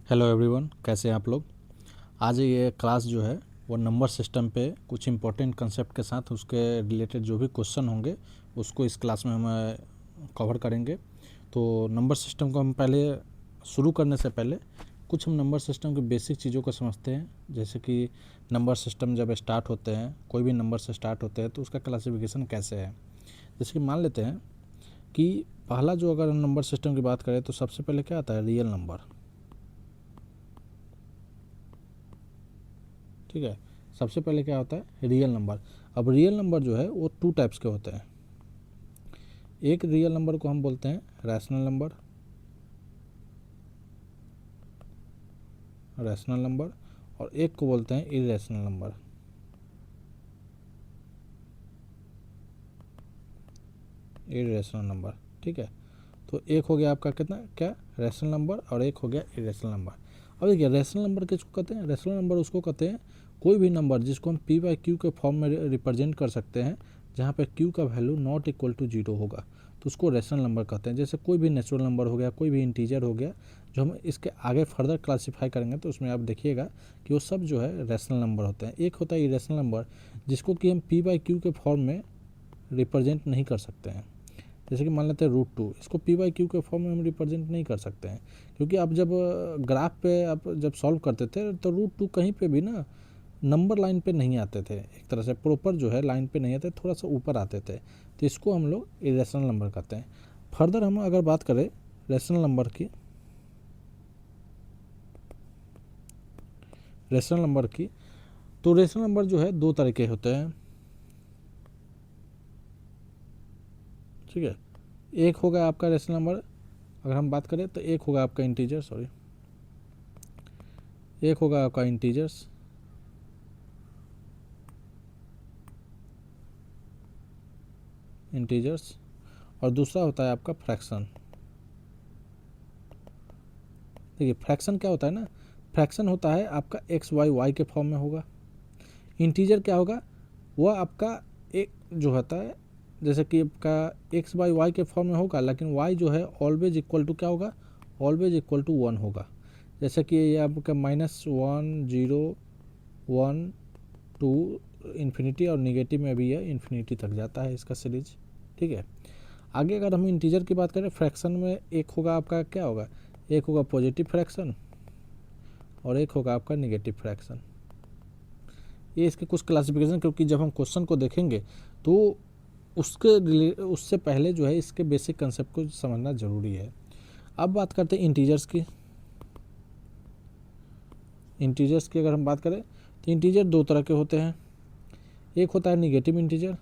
Hello everyone, कैसे हैं आप लोग। आज ये क्लास जो है वो नंबर सिस्टम पे कुछ इम्पोर्टेंट कंसेप्ट के साथ उसके रिलेटेड जो भी क्वेश्चन होंगे उसको इस क्लास में हम कवर करेंगे। तो नंबर सिस्टम को हम पहले शुरू करने से पहले कुछ हम नंबर सिस्टम की बेसिक चीज़ों को समझते हैं। जैसे कि नंबर सिस्टम जब स्टार्ट होते हैं, कोई भी नंबर से स्टार्ट होते हैं तो उसका क्लासिफिकेशन कैसे है। जैसे कि मान लेते हैं कि पहला जो अगर हम नंबर सिस्टम की बात करें तो सबसे पहले क्या आता है, रियल नंबर। ठीक है, सबसे पहले क्या होता है, रियल नंबर। अब रियल नंबर जो है वो टू टाइप्स के होते हैं। एक रियल नंबर को हम बोलते हैं रैशनल नंबर, और एक को बोलते हैं इरेशनल नंबर। इरेशनल नंबर, ठीक है। तो एक हो गया आपका कितना क्या, रैशनल नंबर, और एक हो गया इरेशनल नंबर। अब देखिए, रैशनल नंबर किसको कहते हैं, रैशनल नंबर उसको कहते हैं कोई भी नंबर जिसको हम पी बाई क्यू के फॉर्म में रिप्रेजेंट कर सकते हैं, जहाँ पे क्यू का value not equal to zero होगा, तो उसको रैशनल नंबर कहते हैं। जैसे कोई भी नेचुरल नंबर हो गया, कोई भी इंटीजर हो गया, जो हम इसके आगे फर्दर क्लासीफाई करेंगे तो उसमें आप देखिएगा कि वो सब जो है रैशनल नंबर होते हैं। एक होता है इरेशनल नंबर, जिसको कि हम पी बाई क्यू के फॉर्म में रिप्रेजेंट नहीं कर सकते हैं। जैसे कि मान लेते हैं √2, इसको पी बाई क्यू के फॉर्म में हम रिप्रेजेंट नहीं कर सकते हैं, क्योंकि आप जब ग्राफ पे आप जब सॉल्व करते थे तो √2 कहीं पे भी ना नंबर लाइन पे नहीं आते थे, एक तरह से प्रॉपर जो है लाइन पे नहीं आते, थोड़ा सा ऊपर आते थे, तो इसको हम लोग इरेशनल नंबर कहते हैं। फर्दर हम अगर बात करें रेशनल नंबर की, तो रेशनल नंबर जो है दो तरह के होते हैं। ठीक है, एक होगा आपका रेशनल नंबर, अगर हम बात करें तो एक होगा आपका इंटीजर्स, और दूसरा होता है आपका फ्रैक्शन। देखिए, फ्रैक्शन क्या होता है ना, फ्रैक्शन होता है आपका एक्स वाई वाई के फॉर्म में होगा। इंटीजर क्या होगा, वह आपका एक जो होता है, जैसे कि आपका एक्स बाई वाई के फॉर्म में होगा, लेकिन वाई जो है ऑलवेज इक्वल टू क्या होगा, ऑलवेज इक्वल टू 1 होगा। जैसे कि ये आपका -1 0 1 2 इन्फिनिटी, और निगेटिव में भी है इन्फिनिटी तक जाता है इसका सीरीज। ठीक है, आगे अगर हम इंटीजर की बात करें, फ्रैक्शन में एक होगा आपका क्या होगा, एक होगा पॉजिटिव फ्रैक्शन और एक होगा आपका निगेटिव फ्रैक्शन। ये इसके कुछ क्लासिफिकेशन, क्योंकि जब हम क्वेश्चन को देखेंगे तो उससे पहले जो है इसके बेसिक कंसेप्ट को समझना ज़रूरी है। अब बात करते हैं इंटीजर्स की अगर हम बात करें तो इंटीजर दो तरह के होते हैं। एक होता है निगेटिव इंटीजर,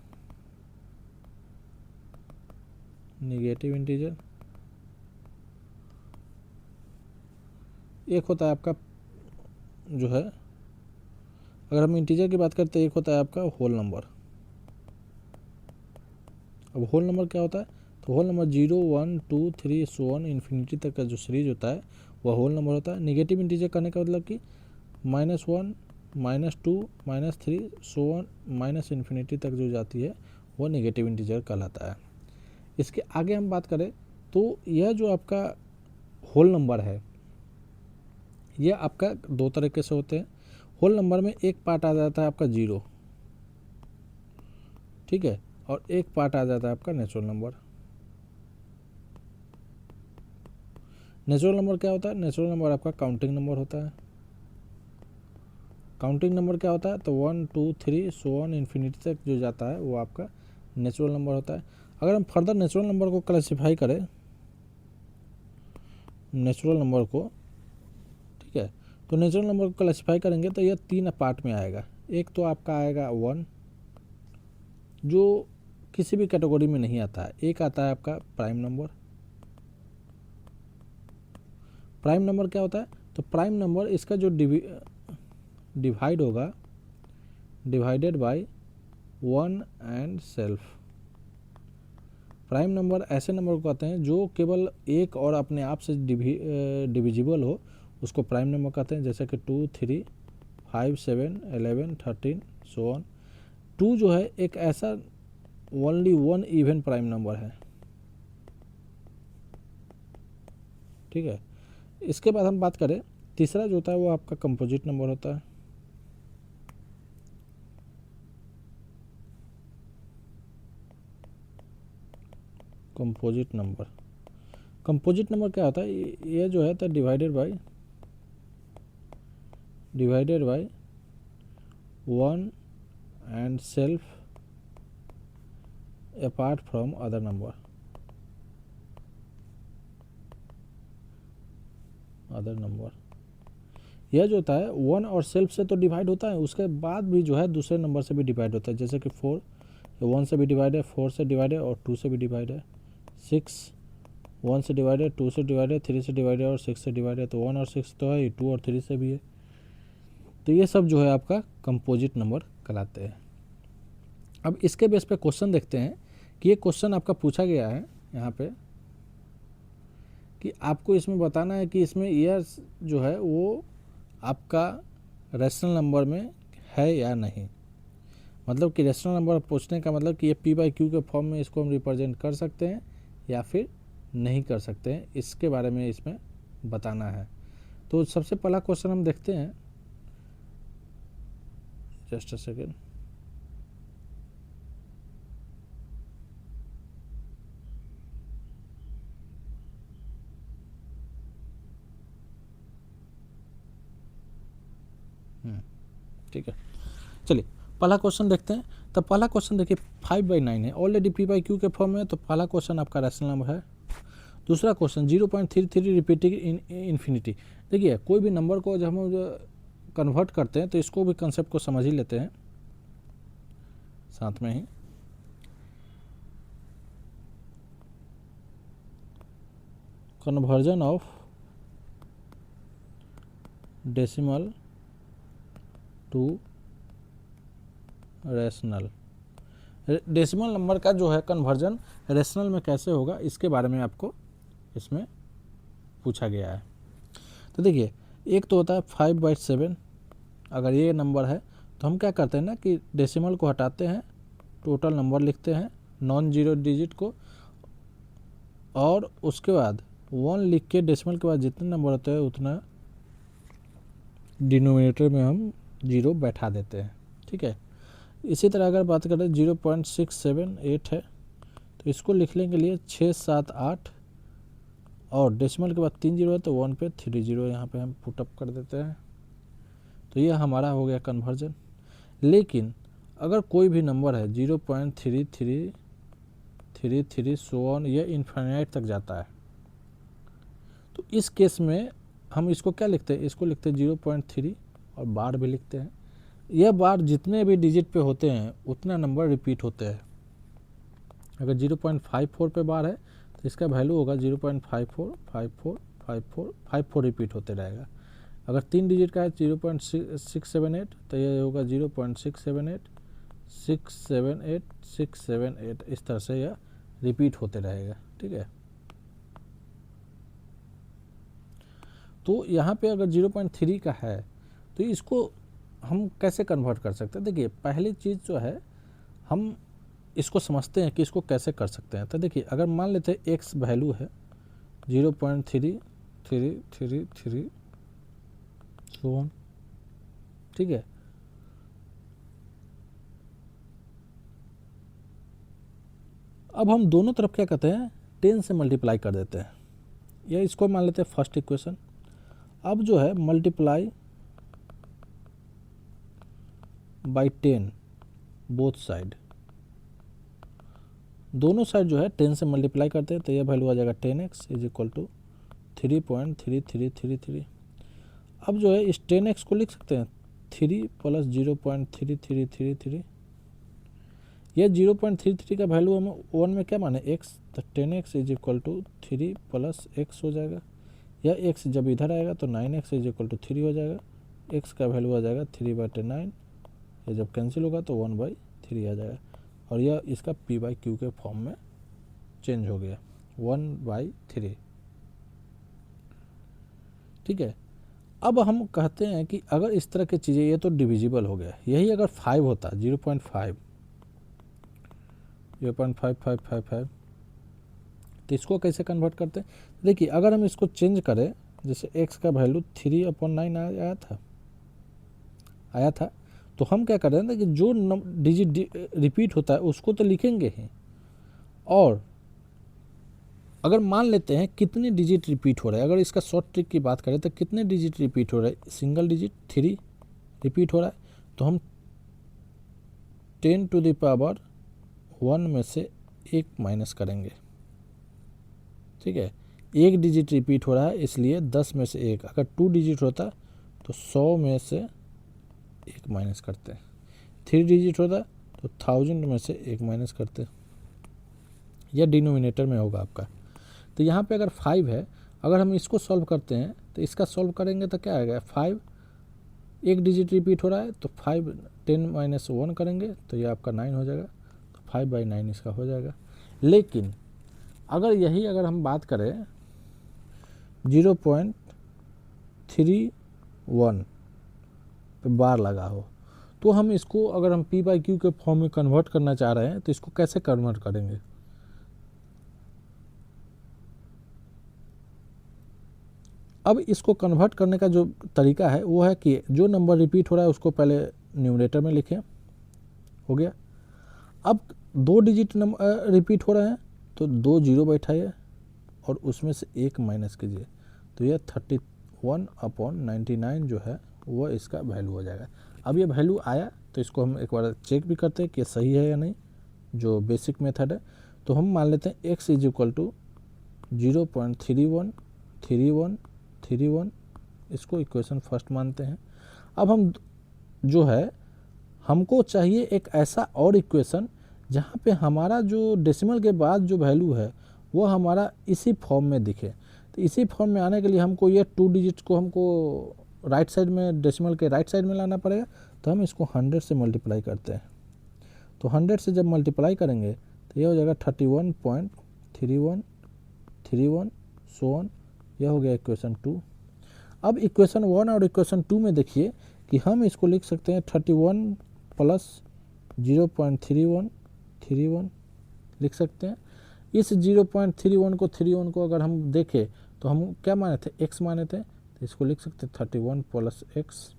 एक होता है आपका जो है, अगर हम इंटीजर की बात करते तो एक होता है आपका होल नंबर। अब होल नंबर क्या होता है, तो whole number 0 1 2 3 so on infinity तक का जो सीरीज होता है वह होल नंबर होता है। निगेटिव इंटीजर करने का मतलब कि -1 -2 -3 सो ऑन माइनस इन्फिनिटी तक जो जाती है वह निगेटिव इंटीजर कहलाता है। इसके आगे हम बात करें तो यह जो आपका होल नंबर है, यह आपका दो तरीके से होते हैं। होल नंबर में एक पार्ट आ जाता है आपका 0, ठीक है, और एक पार्ट आ जाता है आपका नेचुरल नंबर। नेचुरल नंबर क्या होता है, नेचुरल नंबर आपका काउंटिंग नंबर होता है। काउंटिंग नंबर क्या होता है, तो 1 2 3 सो ऑन इन्फिनिटी तक जो जाता है वो आपका नेचुरल नंबर होता है। अगर हम फर्दर नेचुरल नंबर को क्लासीफाई करें, नेचुरल नंबर को, ठीक है, तो नेचुरल नंबर को क्लासीफाई करेंगे तो यह तीन पार्ट में आएगा। एक तो आपका आएगा 1, जो किसी भी कैटेगरी में नहीं आता है। एक आता है आपका प्राइम नंबर। प्राइम नंबर क्या होता है, तो प्राइम नंबर इसका जो डिवाइड होगा, divided by 1 and self. Prime number ऐसे नंबर को कहते हैं जो केवल एक और अपने आप से डिविजिबल हो, उसको प्राइम नंबर कहते हैं। जैसे कि 2 3 5 7 11 13 सो ऑन। 2 जो है एक ऐसा only one even prime number है। ठीक है, इसके बाद हम बात करें तीसरा जो होता है वो आपका कंपोजिट नंबर होता है। कंपोजिट नंबर क्या होता है, ये जो है तो divided by 1 and self apart from other number. यह जो होता है 1 और सेल्फ से तो डिवाइड होता है, उसके बाद भी जो है दूसरे नंबर से भी डिवाइड होता है, जैसे कि 4 1 से भी डिवाइड है, 4 से डिवाइड है और 2 से भी डिवाइड है। 6 1 से डिवाइड है, 2 से डिवाइड है, 3 से डिवाइड है और 6 से डिवाइड है। तो 1 और 6 तो है, 2 और 3 से भी है। तो ये सब जो है आपका कंपोजिट नंबर कहलाते हैं। अब इसके बेस पे क्वेश्चन देखते हैं कि ये क्वेश्चन आपका पूछा गया है यहाँ पे कि आपको इसमें बताना है कि इसमें ईयर जो है वो आपका रैशनल नंबर में है या नहीं। मतलब कि रैशनल नंबर पूछने का मतलब कि ये p/q के फॉर्म में इसको हम रिप्रेजेंट कर सकते हैं या फिर नहीं कर सकते हैं, इसके बारे में इसमें बताना है। तो सबसे पहला क्वेश्चन हम देखते हैं, जस्ट अ सेकेंड। ठीक है, चलिए पहला क्वेश्चन देखते हैं। तो पहला क्वेश्चन देखिए 5/9 है, ऑलरेडी p/q के फॉर्म में है, तो पहला क्वेश्चन आपका रैशनल नंबर है। दूसरा क्वेश्चन 0.33 रिपीटिंग इन इन्फिनिटी। देखिए कोई भी नंबर को जब हम कन्वर्ट करते हैं तो इसको भी कंसेप्ट को समझ ही लेते हैं साथ में ही। Conversion of decimal to rational. Decimal number का जो है कन्वर्जन रैशनल में कैसे होगा, इसके बारे में आपको इसमें पूछा गया है। तो देखिए एक तो होता है 5/7। अगर ये नंबर है तो हम क्या करते हैं ना कि डेसिमल को हटाते हैं, टोटल नंबर लिखते हैं नॉन जीरो डिजिट को, और उसके बाद 1 लिख के डेसिमल के बाद जितने नंबर होते हैं उतना डिनोमिनेटर में हम 0 बैठा देते हैं। ठीक है, इसी तरह अगर बात करें 0.678 है तो इसको लिखने के लिए 6 7 8 और डेसिमल के बाद 3 जीरो है तो 1 पे 3 जीरो यहाँ पे हम पुटअप कर देते हैं। तो ये हमारा हो गया कन्वर्जन। लेकिन अगर कोई भी नंबर है 0.3333 सो ऑन, यह इन्फिनिट तक जाता है, तो इस केस में हम इसको क्या लिखते हैं, इसको लिखते हैं 0.3 और बार भी लिखते हैं। यह बार जितने भी डिजिट पे होते हैं उतना नंबर रिपीट होते हैं। अगर 0.54 पे बार है तो इसका वैल्यू होगा 0.54545454 रिपीट होते रहेगा। अगर 3 डिजिट का है 0.678 तो यह होगा 0.678 678 678, इस तरह से यह रिपीट होते रहेगा। ठीक है, तो यहाँ पे अगर 0.3 का है तो इसको हम कैसे कन्वर्ट कर सकते हैं। देखिए पहली चीज़ जो है हम इसको समझते हैं कि इसको कैसे कर सकते हैं। तो देखिए अगर मान लेते हैं x वैल्यू है 0.3333 सो ऑन। ठीक है, अब हम दोनों तरफ क्या करते हैं 10 से मल्टीप्लाई कर देते हैं, या इसको मान लेते हैं फर्स्ट इक्वेशन। अब जो है मल्टीप्लाई बाई 10 बोथ साइड, दोनों साइड जो है 10 से मल्टीप्लाई करते हैं तो यह वैल्यू आ जाएगा 10x इज इक्वल टू 3.3333। अब जो है इस 10x को लिख सकते हैं 3 प्लस 0.3333। यह 0.33 का वैल्यू हम 1 में क्या माने x, तो 10x is equal to 3 plus x हो जाएगा। यह x जब इधर आएगा तो 9x इज इक्वल टू 3 हो जाएगा। x का वैल्यू आ जाएगा 3/9, ये जब कैंसिल होगा तो 1/3 आ जाएगा, और यह इसका p/q के फॉर्म में चेंज हो गया 1/3। ठीक है, अब हम कहते हैं कि अगर इस तरह की चीज़ें, ये तो डिविजिबल हो गया, यही अगर 5 होता 0.5555 तो इसको कैसे कन्वर्ट करते हैं। देखिए अगर हम इसको चेंज करें जैसे x का वैल्यू 3/9 आया था, तो हम क्या कर रहे हैं कि जो डिजिट रिपीट होता है उसको तो लिखेंगे ही, और अगर मान लेते हैं कितने डिजिट रिपीट हो रहा है, अगर इसका शॉर्ट ट्रिक की बात करें तो कितने डिजिट रिपीट हो रहा है, सिंगल डिजिट 3 रिपीट हो रहा है, तो हम 10⁻1 में से 1 माइनस करेंगे। ठीक है, एक डिजिट रिपीट हो रहा है इसलिए 10 में से 1, अगर 2 डिजिट होता तो 100 में से 1 माइनस करते, 3 डिजिट होता तो 1000 में से 1 माइनस करते। यह डिनोमिनेटर में होगा आपका। तो यहाँ पे अगर 5 है, अगर हम इसको सॉल्व करते हैं तो इसका सॉल्व करेंगे तो क्या आएगा, 5 एक डिजिट रिपीट हो रहा है तो 5 10-1 करेंगे तो ये आपका 9 हो जाएगा, तो 5/9 इसका हो जाएगा। लेकिन अगर यही अगर हम बात करें 0.31 पे बार लगा हो, तो हम इसको अगर हम p/q के फॉर्म में कन्वर्ट करना चाह रहे हैं तो इसको कैसे कन्वर्ट करेंगे। अब इसको कन्वर्ट करने का जो तरीका है वो है कि जो नंबर रिपीट हो रहा है उसको पहले न्यूमरेटर में लिखें, हो गया। अब 2 डिजिट नंबर रिपीट हो रहे हैं तो 2 जीरो बैठाइए और उसमें से 1 माइनस कीजिए, तो यह 31/99 जो है वो इसका वैल्यू हो जाएगा। अब ये वैल्यू आया तो इसको हम एक बार चेक भी करते हैं कि सही है या नहीं, जो बेसिक मेथड है। तो हम मान लेते हैं x = 0.313131, इसको इक्वेशन फर्स्ट मानते हैं। अब हम जो है हमको चाहिए एक ऐसा और इक्वेशन जहाँ पे हमारा जो डेसिमल के बाद जो वैल्यू है वो हमारा इसी फॉर्म में दिखे। तो इसी फॉर्म में आने के लिए हमको ये 2 डिजिट्स को हमको राइट साइड में, डेसिमल के राइट साइड में लाना पड़ेगा। तो हम इसको 100 से मल्टीप्लाई करते हैं, तो 100 से जब मल्टीप्लाई करेंगे तो ये हो जाएगा 31.3131 सो ऑन। यह हो गया इक्वेशन 2। अब इक्वेशन 1 और इक्वेशन 2 में देखिए कि हम इसको लिख सकते हैं 31 + 0.3131 लिख सकते हैं। इस 0.31 को 31 को अगर हम देखें तो हम क्या माने थे, x माने थे, तो इसको लिख सकते 31 + x।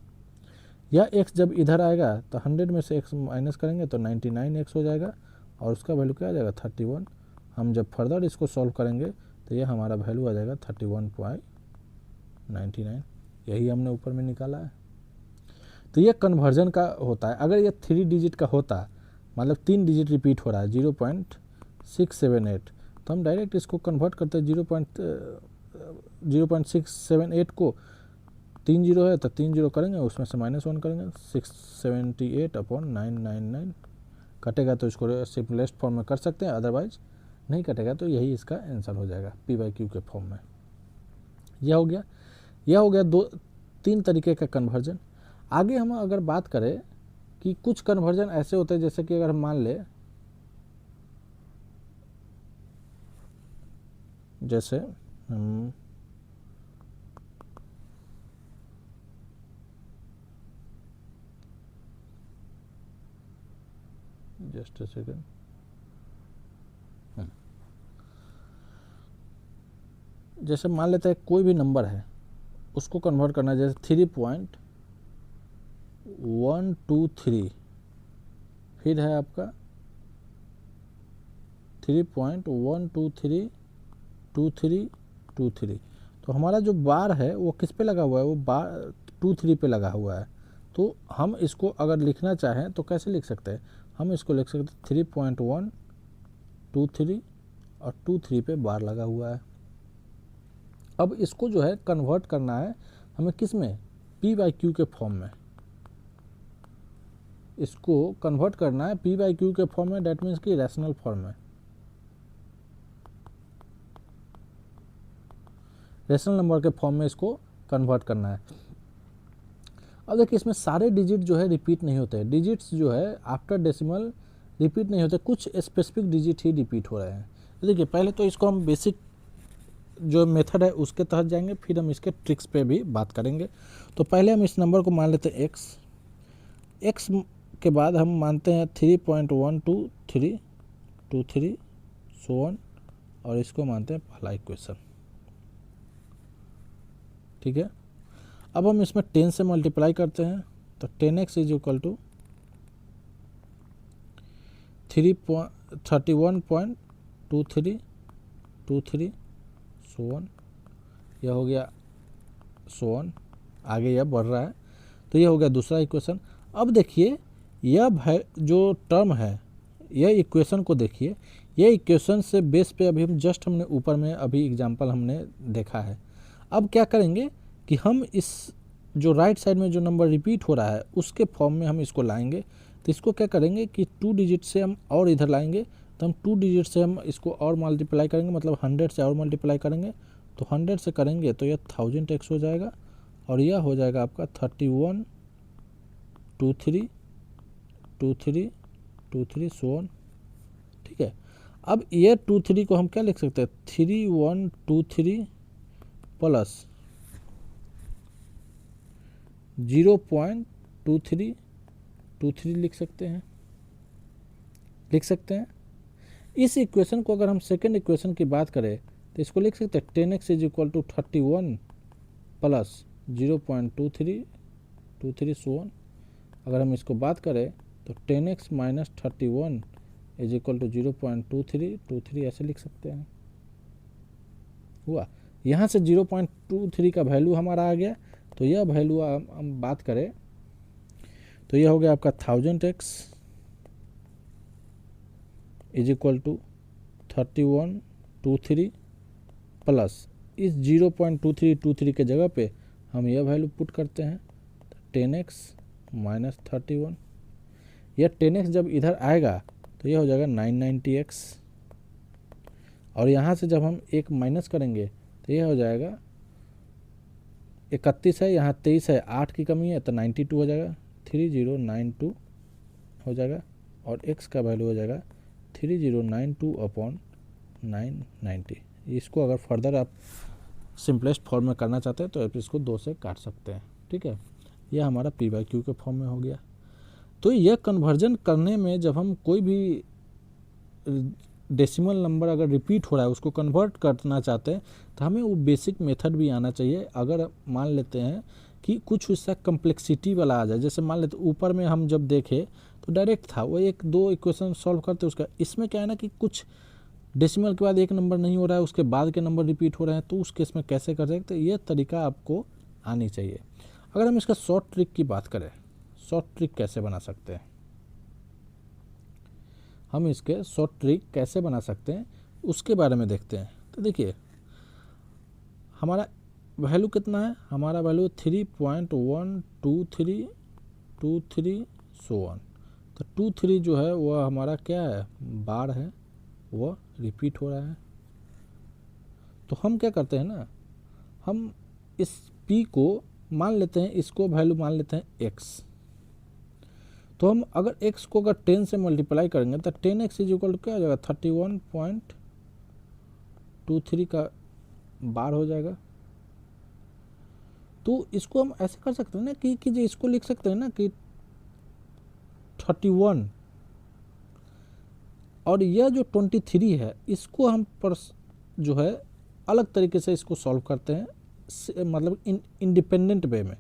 यह x जब इधर आएगा तो 100 में से x माइनस करेंगे तो 99x हो जाएगा और उसका वैल्यू क्या आ जाएगा 31। हम जब फर्दर इसको सॉल्व करेंगे तो यह हमारा वैल्यू आ जाएगा 31.99। यही हमने ऊपर में निकाला है। तो ये कन्वर्जन का होता है। अगर ये 3 डिजिट का होता, मतलब 3 डिजिट रिपीट हो रहा है 0.678, तो हम डायरेक्ट इसको कन्वर्ट करते हैं 0.678 को 3 जीरो है तो 3 जीरो करेंगे, उसमें से -1 करेंगे, 678/999 कटेगा तो इसको सिंपलेस्ट फॉर्म में कर सकते हैं, अदरवाइज नहीं कटेगा तो यही इसका आंसर हो जाएगा p/q के फॉर्म में। यह हो गया 3 तरीके का कन्वर्जन। आगे हम अगर बात करें कि कुछ कन्वर्जन ऐसे होते हैं, जैसे कि अगर हम मान ले जैसे हम जस्ट अ सेकेंड, जैसे मान लेते हैं कोई भी नंबर है उसको कन्वर्ट करना है, जैसे 3.123, फिर है आपका 3.1232323, तो हमारा जो बार है वो किस पे लगा हुआ है, वो बार 23 पे लगा हुआ है। तो हम इसको अगर लिखना चाहें तो कैसे लिख सकते हैं, हम इसको लिख सकते हैं 3.123 और 23 पे बार लगा हुआ है। अब इसको जो है कन्वर्ट करना है हमें किस में, p/q के फॉर्म में। इसको कन्वर्ट करना है p/q के फॉर्म में, डेट मीन्स कि रैशनल फॉर्म में, रैशनल नंबर के फॉर्म में इसको कन्वर्ट करना है। अब देखिए इसमें सारे डिजिट जो है रिपीट नहीं होते हैं, डिजिट्स जो है आफ्टर डेसिमल रिपीट नहीं होते, कुछ स्पेसिफिक डिजिट ही रिपीट हो रहे हैं। देखिए पहले तो इसको हम बेसिक जो मेथड है उसके तहत जाएंगे, फिर हम इसके ट्रिक्स पे भी बात करेंगे। तो पहले हम इस नंबर को मान लेते हैं x के बाद हम मानते हैं 3.12323 सो ऑन, और इसको मानते हैं पहला इक्वेशन। ठीक है। अब हम इसमें 10 से मल्टीप्लाई करते हैं तो 10x इज इक्वल टू 31.2323 सोन, यह हो गया सोन, आगे यह बढ़ रहा है। तो यह हो गया दूसरा इक्वेशन। अब देखिए यह जो टर्म है, यह इक्वेशन को देखिए, यह इक्वेशन से बेस पे अभी हम जस्ट हमने ऊपर में अभी एग्जांपल हमने देखा है। अब क्या करेंगे कि हम इस जो राइट साइड में जो नंबर रिपीट हो रहा है उसके फॉर्म में हम इसको लाएंगे। तो इसको क्या करेंगे कि 2 डिजिट से हम और इधर लाएंगे, तो हम 2 डिजिट से हम इसको और मल्टीप्लाई करेंगे, मतलब 100 से और मल्टीप्लाई करेंगे। तो 100 से करेंगे तो यह 1000x हो जाएगा और यह हो जाएगा आपका 31232323 सोन, ठीक है। अब ये 23 को हम क्या लिख सकते हैं, 3123 प्लस 0.2323 लिख सकते हैं। इस इक्वेशन को अगर हम सेकेंड इक्वेशन की बात करें तो इसको लिख सकते हैं 10x is equal to 31 plus 0.2323 so on. अगर हम इसको बात करें तो 10x minus 31 is equal to 0.2323 ऐसे लिख सकते हैं। हुआ, यहाँ से 0.23 का वैल्यू हमारा आ गया। तो यह वैल्यू हम बात करें तो यह हो गया आपका 1000x is equal to 3123 plus इस 0.2323 के जगह पे हम यह वैल्यू पुट करते हैं 10x माइनस 31। यह 10x जब इधर आएगा तो यह हो जाएगा 990x, और यहाँ से जब हम एक माइनस करेंगे तो यह हो जाएगा 31 है, यहाँ 23 है, 8 की कमी है तो 92 हो जाएगा, 3092 हो जाएगा, और x का वैल्यू हो जाएगा 3092/990। इसको अगर फर्दर आप सिंपलेस्ट फॉर्म में करना चाहते हैं तो आप इसको 2 से काट सकते हैं, ठीक है। यह हमारा p/q के फॉर्म में हो गया। तो यह कन्वर्जन करने में जब हम कोई भी डेसिमल नंबर अगर रिपीट हो रहा है उसको कन्वर्ट करना चाहते हैं तो हमें वो बेसिक मेथड भी आना चाहिए। अगर मान लेते हैं कि कुछ उसका कम्प्लेक्सिटी वाला आ जाए, जैसे मान लेते ऊपर में हम जब देखे तो डायरेक्ट था वो 1-2 इक्वेशन सॉल्व करते उसका, इसमें क्या है ना कि कुछ डेसिमल के बाद एक नंबर नहीं हो रहा है, उसके बाद के नंबर रिपीट हो रहे हैं, तो उस केस में कैसे कर सकते हैं, ये तरीका आपको आनी चाहिए। अगर हम इसका शॉर्ट ट्रिक की बात करें, शॉर्ट ट्रिक कैसे बना सकते हैं, हम इसके शॉर्ट ट्रिक कैसे बना सकते हैं उसके बारे में देखते हैं। तो देखिए हमारा वैल्यू कितना है, हमारा वैल्यू 3.12323 सोन। तो 23 जो है वह हमारा क्या है, बार है, वह रिपीट हो रहा है। तो हम क्या करते हैं ना, हम इस p को मान लेते हैं, इसको वैल्यू मान लेते हैं x। तो हम अगर x को अगर 10 से मल्टीप्लाई करेंगे तो 10x इज इक्वल टू क्या हो जाएगा, 31.23 का बार हो जाएगा। तो इसको हम ऐसे कर सकते हैं ना कि जो इसको लिख सकते हैं ना कि 31 और यह जो 23 है इसको हम पर जो है अलग तरीके से इसको सॉल्व करते हैं, मतलब इंडिपेंडेंट वे में।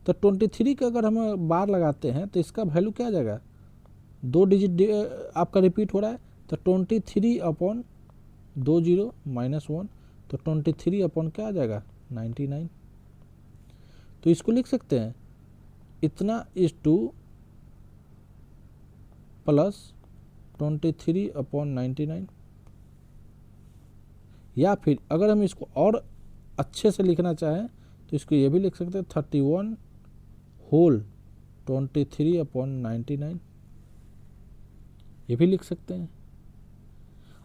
तो 23 का अगर हम बार लगाते हैं तो इसका वैल्यू क्या आ जाएगा, 2 डिजिट आपका रिपीट हो रहा है, तो 23/20 माइनस 1, तो 23 अपॉन क्या आ जाएगा, 99। तो इसको लिख सकते हैं इतना इज टू प्लस 23/99, या फिर अगर हम इसको और अच्छे से लिखना चाहें तो इसको ये भी लिख सकते हैं 31 होल 23/99, ये भी लिख सकते हैं।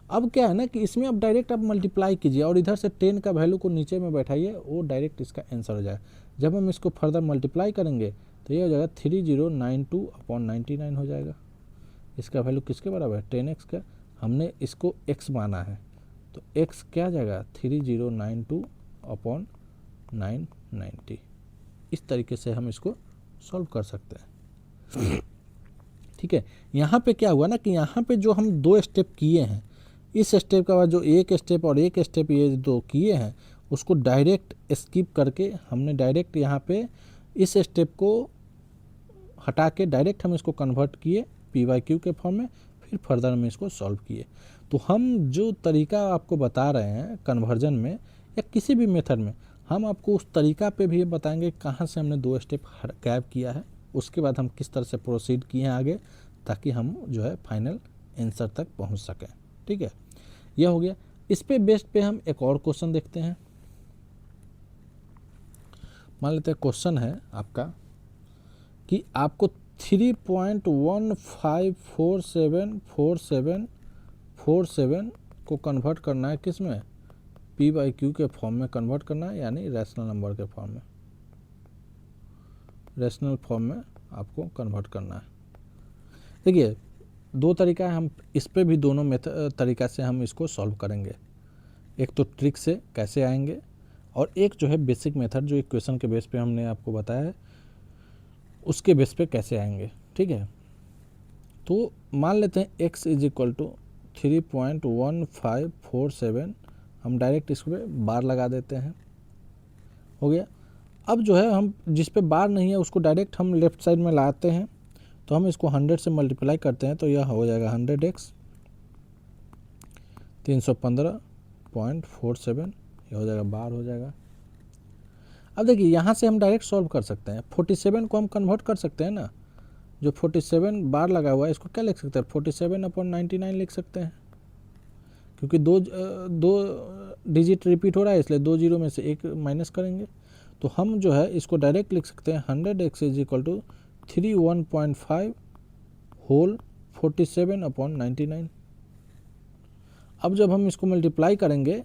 अब क्या है ना कि इसमें अब डायरेक्ट आप मल्टीप्लाई कीजिए और इधर से 10 का वैल्यू को नीचे में बैठाइए, वो डायरेक्ट इसका आंसर हो जाए। जब हम इसको फर्दर मल्टीप्लाई करेंगे तो ये हो जाएगा 3092/99 हो जाएगा। इसका वैल्यू किसके बराबर है, 10x का, हमने इसको x माना है, तो x क्या आ जाएगा, 3092/990। इस तरीके से हम इसको सॉल्व कर सकते हैं, ठीक है। यहाँ पे क्या हुआ ना कि यहाँ पे जो हम 2 स्टेप किए हैं, इस स्टेप के बाद जो एक स्टेप और एक स्टेप ये 2 किए हैं उसको डायरेक्ट स्किप करके हमने डायरेक्ट यहाँ पे इस स्टेप को हटा के डायरेक्ट हम इसको कन्वर्ट किए पी वाई क्यू के फॉर्म में, फिर फर्दर में इसको सॉल्व किए। तो हम जो तरीका आपको बता रहे हैं कन्वर्जन में या किसी भी मेथड में, हम आपको उस तरीका पे भी बताएंगे कहाँ से हमने 2 स्टेप गैप किया है, उसके बाद हम किस तरह से प्रोसीड किए हैं आगे, ताकि हम जो है फाइनल आंसर तक पहुँच सकें। ठीक है, यह हो गया। इस पे बेस्ड पे हम एक और क्वेश्चन देखते हैं। मान लेते हैं क्वेश्चन है आपका कि आपको 3.15474747 को कन्वर्ट करना है, किस में, पी बाई क्यू के फॉर्म में कन्वर्ट करना है, यानी रैशनल नंबर के फॉर्म में, रैशनल फॉर्म में आपको कन्वर्ट करना है। देखिए 2 तरीका है, हम इस पे भी दोनों तरीका से हम इसको सॉल्व करेंगे। एक तो ट्रिक से कैसे आएंगे, और एक जो है बेसिक मेथड जो इक्वेशन के बेस पे हमने आपको बताया है उसके बेस पे कैसे आएंगे। ठीक है, तो मान लेते हैं x इज इक्वल टू 3.1547, हम डायरेक्ट इस पे बार लगा देते हैं, हो गया। अब जो है हम जिस पे बार नहीं है उसको डायरेक्ट हम लेफ्ट साइड में लाते हैं, तो हम इसको 100 से मल्टीप्लाई करते हैं, तो यह हो जाएगा 100x 315.47, यह हो जाएगा बार हो जाएगा। अब देखिए यहाँ से हम डायरेक्ट सॉल्व कर सकते हैं, 47 को हम कन्वर्ट कर सकते हैं ना, जो 47 बार लगा हुआ है इसको क्या लिख सकते हैं, 47/99 लिख सकते हैं, क्योंकि दो डिजिट रिपीट हो रहा है इसलिए 2 जीरो में से एक माइनस करेंगे। तो हम जो है इसको डायरेक्ट लिख सकते हैं 100x is equal to 31.5 whole 47/99। अब जब हम इसको मल्टीप्लाई करेंगे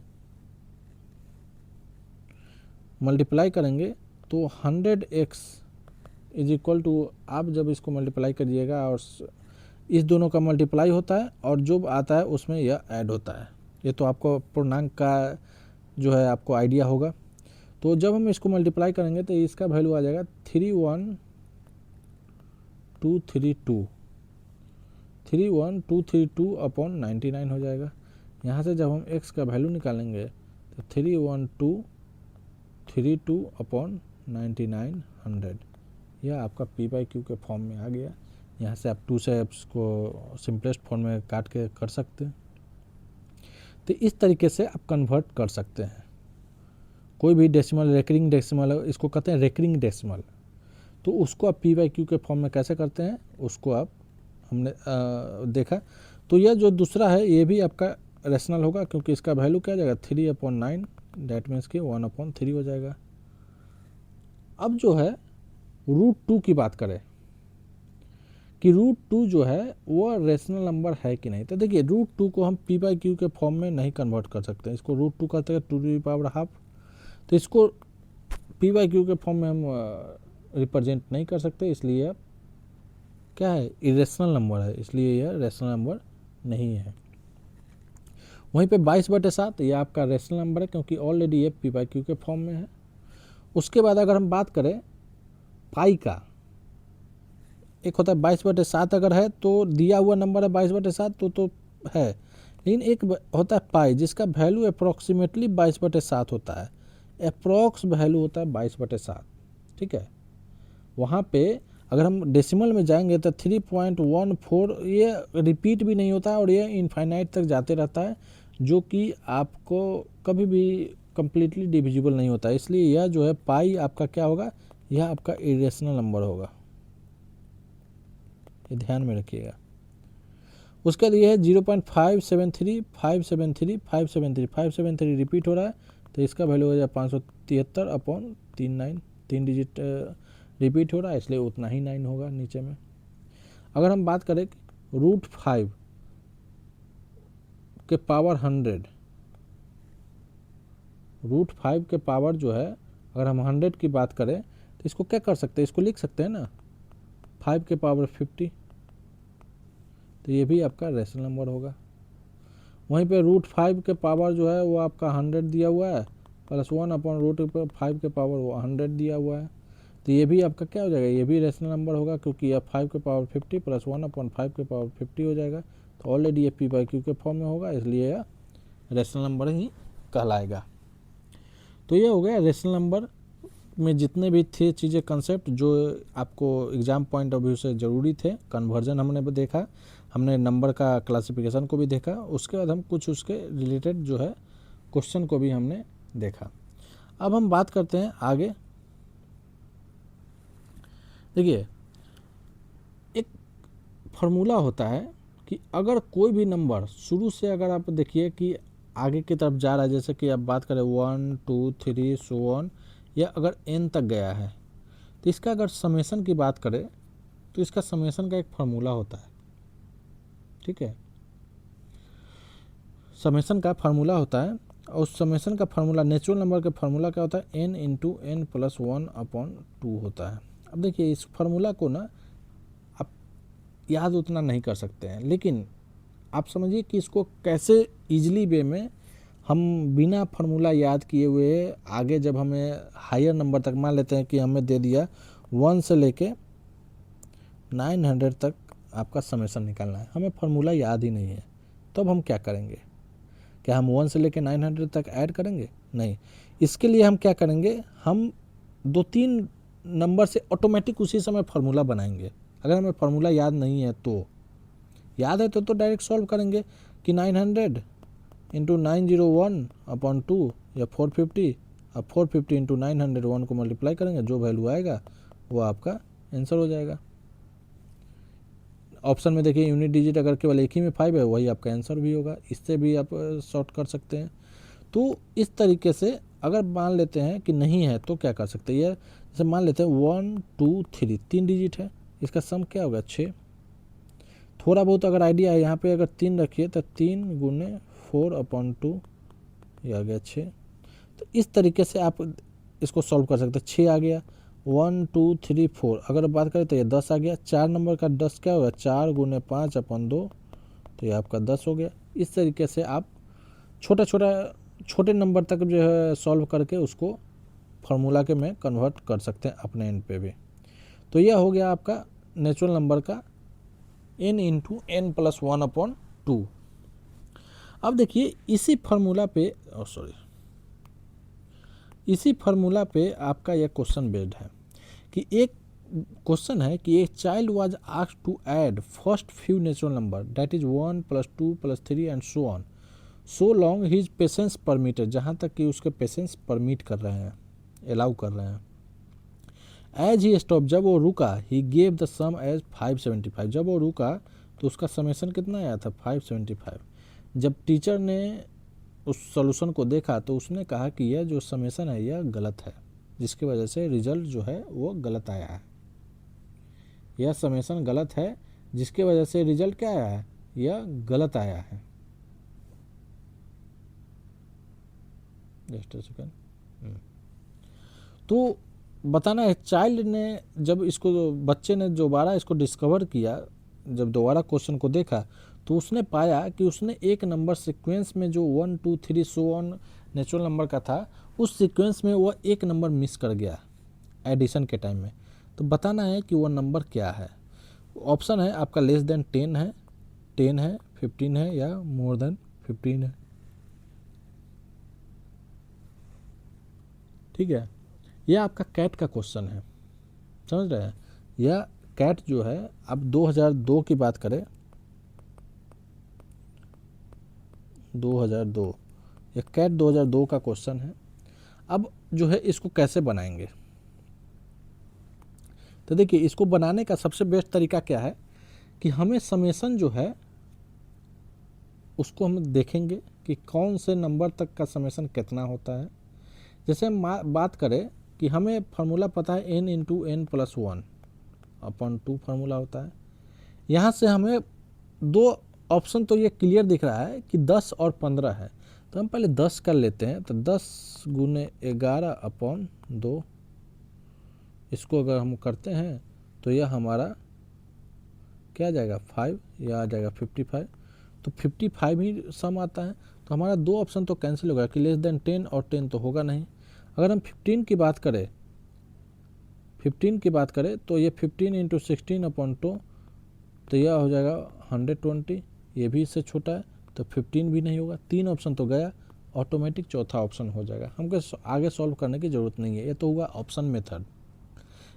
तो 100x इज इक्वल टू, आप जब इसको मल्टीप्लाई करिएगा और इस दोनों का मल्टीप्लाई होता है और जो आता है उसमें यह ऐड होता है। ये तो आपको पूर्णांक का जो है आपको आइडिया होगा। तो जब हम इसको मल्टीप्लाई करेंगे तो इसका वैल्यू आ जाएगा 31232 हो जाएगा। यहाँ से जब हम x का वैल्यू निकालेंगे तो 31232/99, यह आपका पी बाई क्यू के फॉर्म में आ गया। यहाँ से आप 2 से इसको सिंपलेस्ट फॉर्म में काट के कर सकते हैं। तो इस तरीके से आप कन्वर्ट कर सकते हैं कोई भी डेसिमल, रेकरिंग डेसिमल, इसको कहते हैं रेकरिंग डेसिमल, तो उसको आप पी बाई क्यू के फॉर्म में कैसे करते हैं उसको आप हमने देखा। तो यह जो दूसरा है ये भी आपका रैशनल होगा, क्योंकि इसका वैल्यू क्या जाएगा 3/9, डैट मीन्स कि 1/3 हो जाएगा। अब जो है √2 की बात करें कि √2 जो है वो रैशनल नंबर है कि नहीं, तो देखिए √2 को हम पी बाई क्यू के फॉर्म में नहीं कन्वर्ट कर सकते, इसको √2 कहते हैं 2^12, तो इसको पी बाई क्यू के फॉर्म में हम रिप्रेजेंट नहीं कर सकते, इसलिए अब क्या है, इरेशनल नंबर है, इसलिए यह रैशनल नंबर नहीं है। वहीं पे 22/7 ये आपका रैशनल नंबर है, क्योंकि ऑलरेडी ये पी बाई क्यू के फॉर्म में है। उसके बाद अगर हम बात करें पाई का, एक होता है 22/7, अगर है तो दिया हुआ नंबर है 22/7 तो है, लेकिन एक होता है पाई जिसका वैल्यू अप्रॉक्सीमेटली 22/7 होता है, अप्रॉक्स वैल्यू होता है 22/7। ठीक है, वहाँ पे अगर हम डेसिमल में जाएंगे तो 3.14 ये रिपीट भी नहीं होता और ये इनफाइनाइट तक जाते रहता है, जो कि आपको कभी भी कम्प्लीटली डिविजिबल नहीं होता, इसलिए यह जो है पाई आपका क्या होगा, यह आपका इरेशनल नंबर होगा, ये ध्यान में रखिएगा। उसके लिए है 0.573 रिपीट हो रहा है, तो इसका वैल्यू हो जाए 573/39, 3 डिजिट रिपीट हो रहा है इसलिए उतना ही 9 होगा नीचे में। अगर हम बात करें √5 के पावर 100, √5 के पावर जो है अगर हम 100 की बात करें तो इसको क्या कर सकते हैं, इसको लिख सकते हैं ना 5 के पावर 50, तो ये भी आपका रैशनल नंबर होगा। वहीं पे √5 के पावर जो है वो आपका 100 दिया हुआ है, +1/√5 के पावर वो 100 दिया हुआ है, तो ये भी आपका क्या हो जाएगा, ये भी रैशनल नंबर होगा, क्योंकि यह 5 के पावर 50 +1/5 के पावर 50 हो जाएगा, तो ऑलरेडी ये पी बाई क्यू के फॉर्म में होगा, इसलिए यह रैशनल नंबर ही कहलाएगा। तो ये हो गया रेशनल नंबर में जितने भी थे चीज़ें, कंसेप्ट जो आपको एग्ज़ाम पॉइंट ऑफ व्यू से ज़रूरी थे। कन्वर्जन हमने देखा, हमने नंबर का क्लासिफिकेशन को भी देखा, उसके बाद हम कुछ उसके रिलेटेड जो है क्वेश्चन को भी हमने देखा। अब हम बात करते हैं आगे। देखिए, एक फार्मूला होता है कि अगर कोई भी नंबर शुरू से अगर आप देखिए कि आगे की तरफ जा रहा है, जैसे कि आप बात करें 1 2 3 सो ऑन, या अगर n तक गया है, तो इसका अगर समेशन की बात करें तो इसका समेशन का एक फार्मूला होता है। ठीक है, समेशन का फार्मूला होता है, और उस समेशन का फार्मूला, नेचुरल नंबर का फार्मूला क्या होता है, n इंटू एन प्लस 1/2 होता है। अब देखिए, इस फार्मूला को ना आप याद उतना नहीं कर सकते हैं, लेकिन आप समझिए कि इसको कैसे ईजिली वे में हम बिना फार्मूला याद किए हुए आगे जब हमें हायर नंबर तक, मान लेते हैं कि हमें दे दिया 1 से लेके 900 तक आपका समेशन निकालना है, हमें फार्मूला याद ही नहीं है, तब हम क्या करेंगे? क्या हम 1 से लेके 900 तक ऐड करेंगे? नहीं। इसके लिए हम क्या करेंगे, हम 2-3 नंबर से ऑटोमेटिक उसी समय फार्मूला बनाएंगे। अगर हमें फार्मूला याद नहीं है तो, याद है तो डायरेक्ट सॉल्व करेंगे कि 900 इंटू 901/2 या 450, अब 450 इंटू 901 को मल्टीप्लाई करेंगे, जो वैल्यू आएगा वो आपका आंसर हो जाएगा। ऑप्शन में देखिए यूनिट डिजिट अगर केवल एक ही में 5 है, वही आपका आंसर भी होगा। इससे भी आप सॉर्ट कर सकते हैं। तो इस तरीके से अगर मान लेते हैं कि नहीं है तो क्या कर सकते हैं, जैसे मान लेते हैं 1 2 3 3 डिजिट है, इसका सम क्या होगा 6। थोड़ा बहुत अगर आइडिया है, यहाँ पे अगर 3 रखिए तो 3 गुने 4/2 ये आ गया 6। तो इस तरीके से आप इसको सॉल्व कर सकते हैं। 6 आ गया, 1 2 3 4 अगर बात करें तो ये 10 आ गया। 4 नंबर का 10 क्या होगा, 4 गुने 5/2, तो ये आपका 10 हो गया। इस तरीके से आप छोटे नंबर तक जो है सॉल्व करके उसको फार्मूला के में कन्वर्ट कर सकते हैं अपने एंड पे भी। तो यह हो गया आपका नेचुरल नंबर का n इंटू एन प्लस 1/2। अब देखिए इसी फार्मूला पे आपका यह क्वेश्चन बेस्ड है कि एक क्वेश्चन है कि a child was asked to add first few natural number that is 1 + 2 + 3 and so on so long his patience permitted, जहाँ तक कि उसके पेशेंस परमिट कर रहे हैं, अलाउ कर रहे हैं। एज ही स्टॉप, जब वो रुका, he gave the sum as 575, जब वो रुका तो उसका समेशन कितना आया था 575। जब टीचर ने उस सॉल्यूशन को देखा तो उसने कहा कि यह जो समेशन है यह गलत है, जिसकी वजह से रिजल्ट जो है वो गलत आया है। यह समेशन गलत है, जिसकी वजह से रिजल्ट क्या आया है, यह गलत आया है। Just second. तो बताना है, चाइल्ड ने जब इसको, बच्चे ने दोबारा इसको डिस्कवर किया, जब दोबारा क्वेश्चन को देखा तो उसने पाया कि उसने एक नंबर सीक्वेंस में जो 1 2 3 सो ऑन नेचुरल नंबर का था, उस सीक्वेंस में वह एक नंबर मिस कर गया एडिशन के टाइम में। तो बताना है कि वह नंबर क्या है। ऑप्शन है आपका लेस देन 10 है, 15 है या मोर देन 15 है। ठीक है, यह आपका कैट का क्वेश्चन है, समझ रहे हैं। यह कैट जो है, अब 2002 की बात करें, 2002, यह कैट 2002 का क्वेश्चन है। अब जो है इसको कैसे बनाएंगे, तो देखिए इसको बनाने का सबसे बेस्ट तरीका क्या है कि हमें समेशन जो है उसको हम देखेंगे कि कौन से नंबर तक का समेशन कितना होता है। जैसे हम बात करें कि हमें फार्मूला पता है n into n plus 1/2 formula होता है। यहाँ से हमें दो ऑप्शन तो ये क्लियर दिख रहा है कि 10 और 15 है, तो हम पहले 10 कर लेते हैं। तो 10 गुने 11/2, इसको अगर हम करते हैं तो यह हमारा क्या आ जाएगा 5, यह आ जाएगा 55। तो 55 ही सम आता है। तो हमारा दो ऑप्शन तो कैंसिल होगा कि लेस देन 10 और 10 तो होगा नहीं। अगर हम 15 की बात करें तो ये 15 इंटू 16/2, तो यह हो जाएगा 120, ये भी इससे छोटा है, तो 15 भी नहीं होगा। तीन ऑप्शन तो गया, ऑटोमेटिक चौथा ऑप्शन हो जाएगा, हमको आगे सॉल्व करने की ज़रूरत नहीं है। ये तो हुआ ऑप्शन मेथड,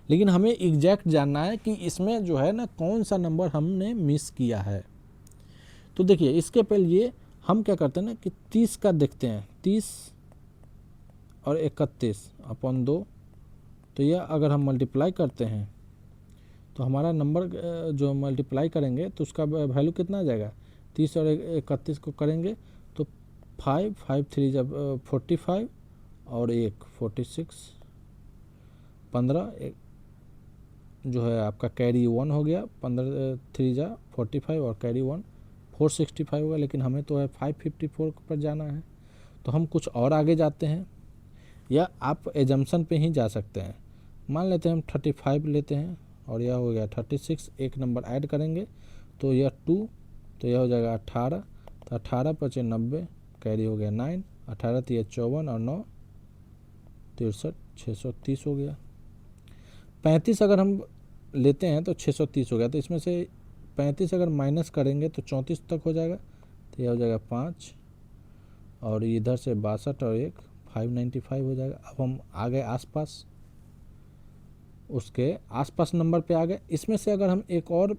लेकिन हमें एग्जैक्ट जानना है कि इसमें जो है ना कौन सा नंबर हमने मिस किया है। तो देखिए इसके पहले हम क्या करते हैं ना कि 30 का देखते हैं, 30 और 31 अपॉन 2, तो यह अगर हम मल्टीप्लाई करते हैं तो हमारा नंबर जो मल्टीप्लाई करेंगे तो उसका वैल्यू कितना आ जाएगा, 30 और 31 को करेंगे तो 5 5 3 जब 45 और 1 46, 15 जो है आपका कैरी 1 हो गया, 15 3 जा 45 और कैरी 1 465 होगा। लेकिन हमें तो है 554 पर जाना है, तो हम कुछ और आगे जाते हैं या आप एजम्पशन पे ही जा सकते हैं। मान लेते हैं हम 35 लेते हैं और यह हो गया 36, एक नंबर ऐड करेंगे तो यह 2, तो यह हो जाएगा 18, तो 18 पचे 90, कैरी हो गया 9, 18 3 54 और 9 63, 630 हो गया। 35 अगर हम लेते हैं तो 630 हो गया, तो इसमें से 35 अगर माइनस करेंगे तो 34 तक हो जाएगा, तो यह हो जाएगा 5 और इधर से 62 और 1 595 हो जाएगा। अब हम आ गए आसपास, उसके आसपास नंबर पे आ गए। इसमें से अगर हम एक और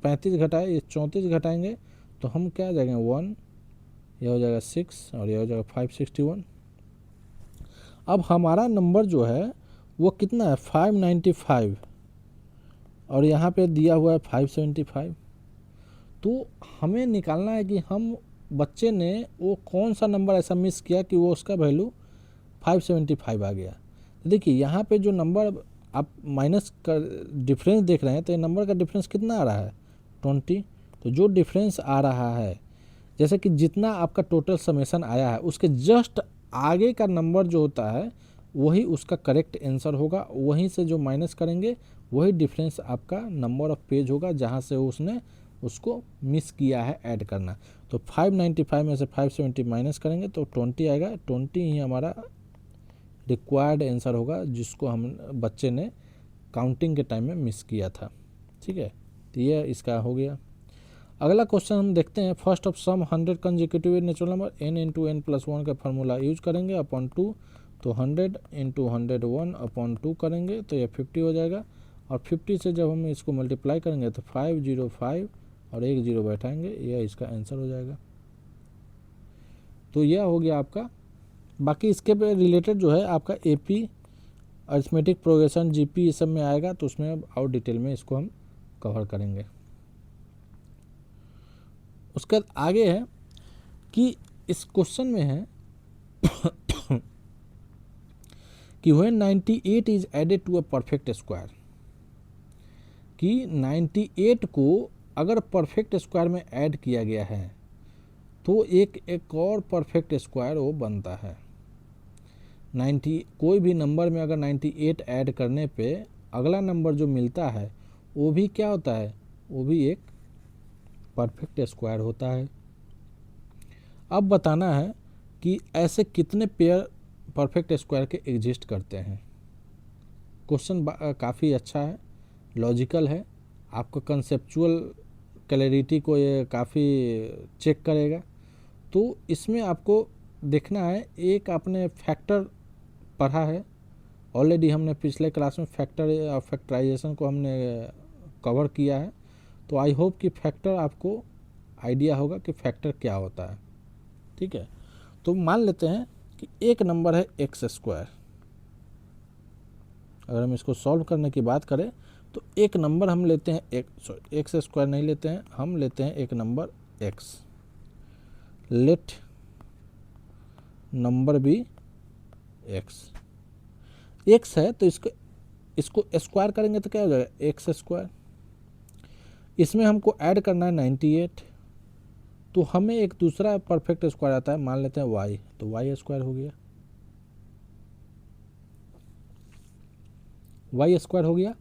35 घटाए, ये 34 घटाएंगे तो हम क्या आ जाएंगे 1, यह हो जाएगा 6 और यह हो जाएगा 561। अब हमारा नंबर जो है वो कितना है 595 और यहाँ पे दिया हुआ है 575। तो हमें निकालना है कि हम बच्चे ने वो कौन सा नंबर ऐसा मिस किया कि वो उसका वैल्यू 575 आ गया। तो देखिए यहाँ पे जो नंबर आप माइनस का डिफरेंस देख रहे हैं, तो ये नंबर का डिफरेंस कितना आ रहा है 20। तो जो डिफरेंस आ रहा है, जैसे कि जितना आपका टोटल समेशन आया है उसके जस्ट आगे का नंबर जो होता है वही उसका करेक्ट आंसर होगा। वहीं से जो माइनस करेंगे वही डिफरेंस आपका नंबर ऑफ पेज होगा जहाँ से उसने उसको मिस किया है ऐड करना। तो 595 में से 570 माइनस करेंगे तो 20 आएगा, 20 ही हमारा रिक्वायर्ड आंसर होगा जिसको हम बच्चे ने काउंटिंग के टाइम में मिस किया था। ठीक है, तो ये इसका हो गया। अगला क्वेश्चन हम देखते हैं, first of sum 100 consecutive natural number n into n plus 1 का फार्मूला यूज करेंगे अपॉन 2, तो 100 इंटू 101 अपॉन 2 करेंगे तो यह 50 हो जाएगा। और 50 से जब हम इसको मल्टीप्लाई करेंगे तो 505 और 1 0 बैठाएंगे, यह इसका आंसर हो जाएगा। तो यह हो गया आपका। बाकी इसके पे रिलेटेड जो है आपका एपी अरिथमेटिक प्रोग्रेशन जीपी ये सब में आएगा, तो उसमें और डिटेल में इसको हम कवर करेंगे। उसके बाद आगे है कि इस क्वेश्चन में है कि when 98 is added to a perfect square, कि 98 को अगर परफेक्ट स्क्वायर में ऐड किया गया है तो एक और परफेक्ट स्क्वायर वो बनता है। 90 कोई भी नंबर में अगर 98 ऐड करने पे अगला नंबर जो मिलता है वो भी क्या होता है, वो भी एक परफेक्ट स्क्वायर होता है। अब बताना है कि ऐसे कितने पेयर परफेक्ट स्क्वायर के एग्जिस्ट करते हैं। क्वेश्चन काफ़ी अच्छा है, लॉजिकल है, आपको कंसेप्चुअल क्लैरिटी को ये काफ़ी चेक करेगा। तो इसमें आपको देखना है, एक आपने फैक्टर पढ़ा है ऑलरेडी, हमने पिछले क्लास में फैक्टर या फैक्टराइजेशन को हमने कवर किया है, तो आई होप कि फैक्टर आपको आइडिया होगा कि फैक्टर क्या होता है। ठीक है, तो मान लेते हैं कि एक नंबर है एक्स स्क्वायर। अगर हम इसको सॉल्व करने की बात करें तो एक नंबर हम लेते हैं एक्स स्क्वायर नहीं लेते हैं, हम लेते हैं एक नंबर एक्स। लेट नंबर भी एक्स है, तो इसको स्क्वायर करेंगे तो क्या हो जाएगा एक्स स्क्वायर। इसमें हमको ऐड करना है 98, तो हमें एक दूसरा परफेक्ट स्क्वायर आता है, मान लेते हैं वाई, तो वाई स्क्वायर हो गया, वाई स्क्वायर हो गया।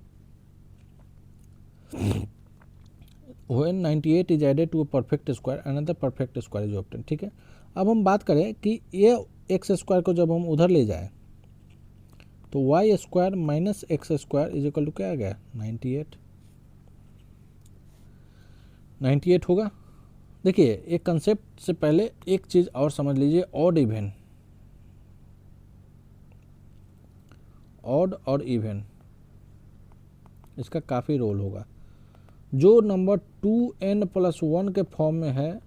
When 98 is added to a perfect square, another perfect square is obtained। ठीक है, अब हम बात करें कि ये एक्स स्क्वायर को जब हम उधर ले जाएं तो Y square minus X square is equal to क्या आ गया 98 होगा। देखिए एक कंसेप्ट से पहले एक चीज़ और समझ लीजिए, ऑड इवन, ऑड और इवन इसका काफ़ी रोल होगा। जो नंबर 2n+1 के फॉर्म में है,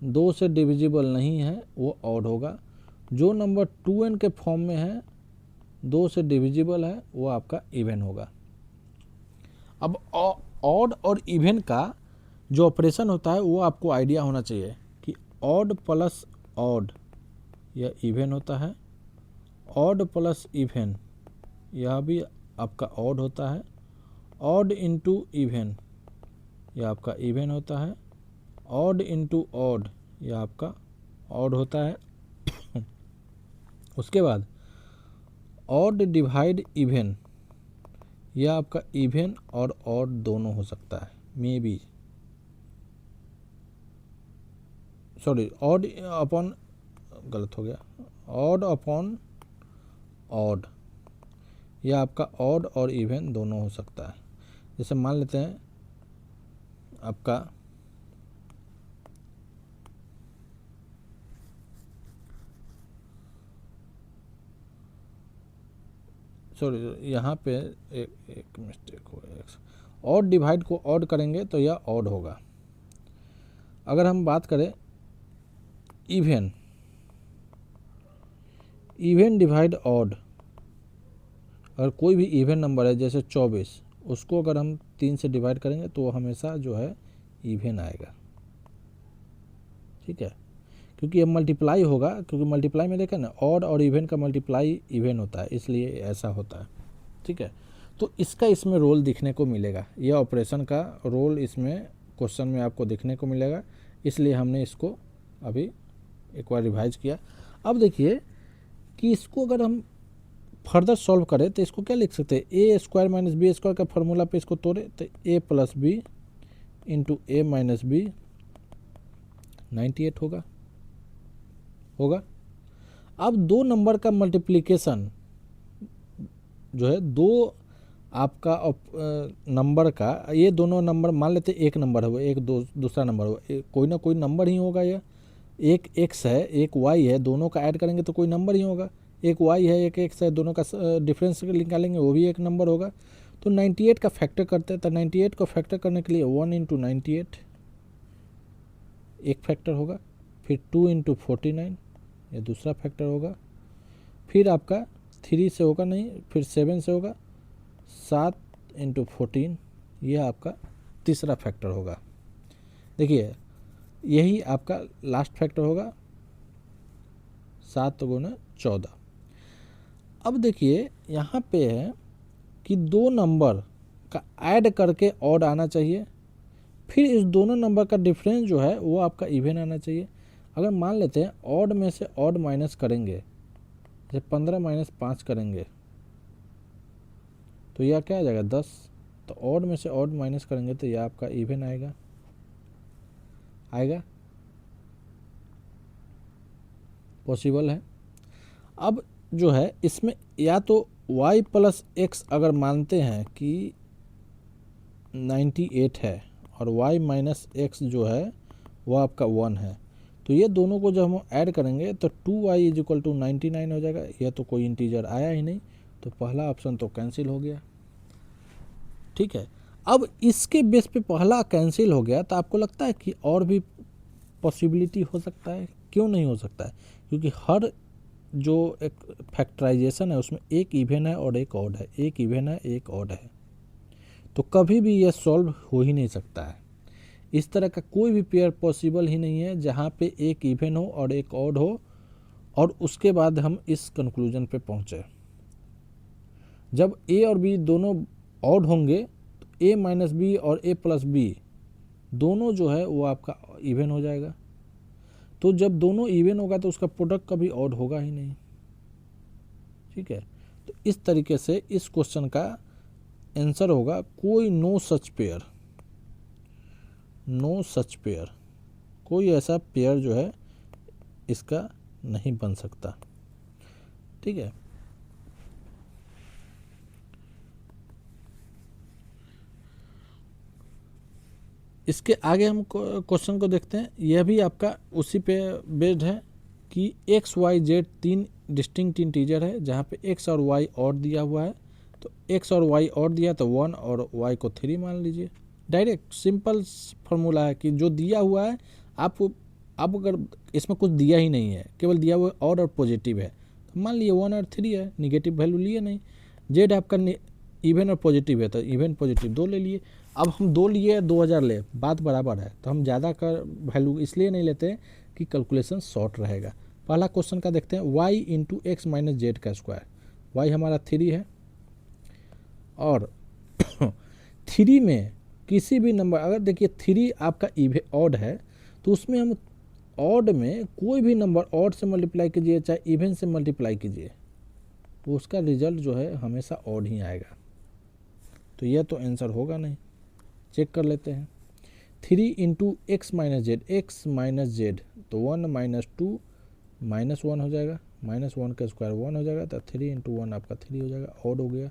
2 से डिविजिबल नहीं है, वो ऑड होगा। जो नंबर 2n के फॉर्म में है, 2 से डिविजिबल है, वो आपका इवन होगा। अब ऑड और इवन का जो ऑपरेशन होता है वो आपको आइडिया होना चाहिए कि ऑड प्लस ऑड यह इवन होता है, ऑड प्लस इवन यह भी आपका ऑड होता है, ऑड इंटू इवन यह आपका इवन होता है, ऑड इंटू ऑड यह आपका ऑड होता है। उसके बाद ऑड डिवाइड इवन यह आपका इवन और ऑड दोनों हो सकता है, may be, sorry odd upon, गलत हो गया, ऑड अपॉन ऑड यह आपका ऑड और इवन दोनों हो सकता है। जैसे मान लेते हैं आपका सॉरी यहाँ पे एक मिस्टेक हो गया, ऑड डिवाइड को ऑड करेंगे तो यह ऑड होगा। अगर हम बात करें इवन, इवन डिवाइड ऑड, अगर कोई भी इवन नंबर है जैसे 24, उसको अगर हम 3 से डिवाइड करेंगे तो वो हमेशा जो है इवन आएगा, ठीक है, क्योंकि ये मल्टीप्लाई होगा, क्योंकि मल्टीप्लाई में देखें ना, ऑड और इवन का मल्टीप्लाई इवन होता है, इसलिए ऐसा होता है, ठीक है। तो इसका इसमें रोल दिखने को मिलेगा, यह ऑपरेशन का रोल इसमें क्वेश्चन में आपको देखने को मिलेगा, इसलिए हमने इसको अभी एक बार रिवाइज किया। अब देखिए कि इसको अगर हम फर्दर सॉल्व करें तो इसको क्या लिख सकते हैं, ए स्क्वायर माइनस बी स्क्वायर का फॉर्मूला पे इसको तोड़े तो ए प्लस बी इंटू ए माइनस बी 98 होगा। अब दो नंबर का मल्टीप्लिकेशन जो है, दो आपका नंबर का, ये दोनों नंबर मान लेते एक नंबर है वो, एक दूसरा नंबर हो, कोई ना कोई नंबर ही होगा। यह एक x है एक y है, दोनों का ऐड करेंगे तो कोई नंबर ही होगा। एक y है एक x है, दोनों का डिफरेंस निकालेंगे वो भी एक नंबर होगा। तो 98 का फैक्टर करते हैं, तो 98 को फैक्टर करने के लिए 1 इंटू 98 एक फैक्टर होगा, फिर 2 इंटू 49 ये दूसरा फैक्टर होगा, फिर आपका 3 से होगा नहीं, फिर 7 से होगा, 7 इंटू 14 यह आपका तीसरा फैक्टर होगा। देखिए यही आपका लास्ट फैक्टर होगा, 7 गुना 14। अब देखिए यहाँ पे है कि दो नंबर का ऐड करके ऑड आना चाहिए, फिर इस दोनों नंबर का डिफरेंस जो है वो आपका इवन आना चाहिए। अगर मान लेते हैं ऑड में से ऑड माइनस करेंगे, जैसे 15 माइनस 5 करेंगे तो यह क्या आ जाएगा 10, तो ऑड में से ऑड माइनस करेंगे तो यह आपका इवन आएगा, पॉसिबल है। अब जो है इसमें या तो y प्लस एक्स अगर मानते हैं कि 98 है और y माइनस एक्स जो है वो आपका 1 है, तो ये दोनों को जब हम ऐड करेंगे तो 2y इज इक्वल टू 99 हो जाएगा। यह तो कोई इंटीजर आया ही नहीं, तो पहला ऑप्शन तो कैंसिल हो गया, ठीक है। अब इसके बेस पे पहला कैंसिल हो गया, तो आपको लगता है कि और भी पॉसिबिलिटी हो सकता है? क्यों नहीं हो सकता है, क्योंकि हर जो एक फैक्टराइजेशन है उसमें एक इवन है और एक ऑड है, एक इवन है एक ऑड है, तो कभी भी यह सॉल्व हो ही नहीं सकता है। इस तरह का कोई भी पेयर पॉसिबल ही नहीं है जहाँ पे एक इवन हो और एक ऑड हो और उसके बाद हम इस कंक्लूजन पे पहुँचे। जब ए और बी दोनों ऑड होंगे तो ए माइनस बी और ए प्लस बी दोनों जो है वो आपका इवन हो जाएगा, तो जब दोनों इवन होगा तो उसका प्रोडक्ट कभी ऑड होगा ही नहीं, ठीक है। तो इस तरीके से इस क्वेश्चन का आंसर होगा कोई no such pair, no such pair, कोई ऐसा पेयर जो है इसका नहीं बन सकता, ठीक है। इसके आगे हम क्वेश्चन को देखते हैं। यह भी आपका उसी पे बेस्ड है कि X Y Z 3 distinct integer है जहाँ पे एक्स और वाई और दिया हुआ है। तो एक्स और वाई और दिया तो 1 और वाई को 3 मान लीजिए। डायरेक्ट सिंपल फार्मूला है कि जो दिया हुआ है आप अगर इसमें कुछ दिया ही नहीं है, केवल दिया हुआ और पॉजिटिव है, तो मान लिए 1 और 3 है, निगेटिव वैल्यू लिए नहीं। जेड आपका इवन और पॉजिटिव है तो इवन पॉजिटिव 2 ले लिए। अब हम 2 लिए 2000 ले, बात बराबर है, तो हम ज़्यादा का वैल्यू इसलिए नहीं लेते हैं कि कैलकुलेशन शॉर्ट रहेगा। पहला क्वेश्चन का देखते हैं, Y into X minus Z का स्क्वायर। वाई हमारा 3 है और 3 में किसी भी नंबर, अगर देखिए 3 आपका ऑड है तो उसमें हम ऑड में कोई भी नंबर ऑड से मल्टीप्लाई कीजिए चाहे इवन से मल्टीप्लाई कीजिए, तो उसका रिजल्ट जो है हमेशा ऑड ही आएगा। तो यह तो आंसर होगा नहीं। चेक कर लेते हैं। 3 इंटू एक्स माइनस जेड, तो 1 माइनस 2 माइनस 1 हो जाएगा, माइनस 1 का स्क्वायर 1 हो जाएगा, तो 3 इंटू 1 आपका 3 हो जाएगा, ऑड हो गया।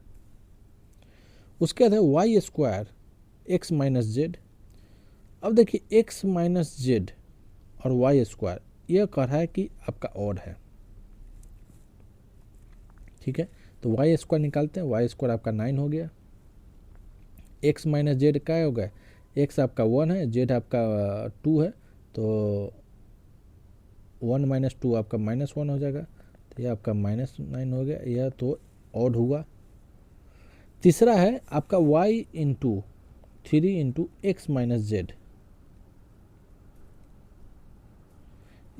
उसके बाद है Y square X minus Z. अब देखिए एक्स माइनस जेड और वाई स्क्वायर यह कह रहा है कि आपका ऑड है, ठीक है। तो वाई स्क्वायर निकालते हैं, वाई स्क्वायर आपका 9 हो गया। एक्स माइनस जेड क्या हो गया, एक्स आपका 1 है, जेड आपका 2 है, तो 1 माइनस 2 आपका माइनस 1 हो जाएगा, तो यह आपका माइनस 9 हो गया, यह तो ऑड हुआ। तीसरा है आपका y into 3 into X minus Z,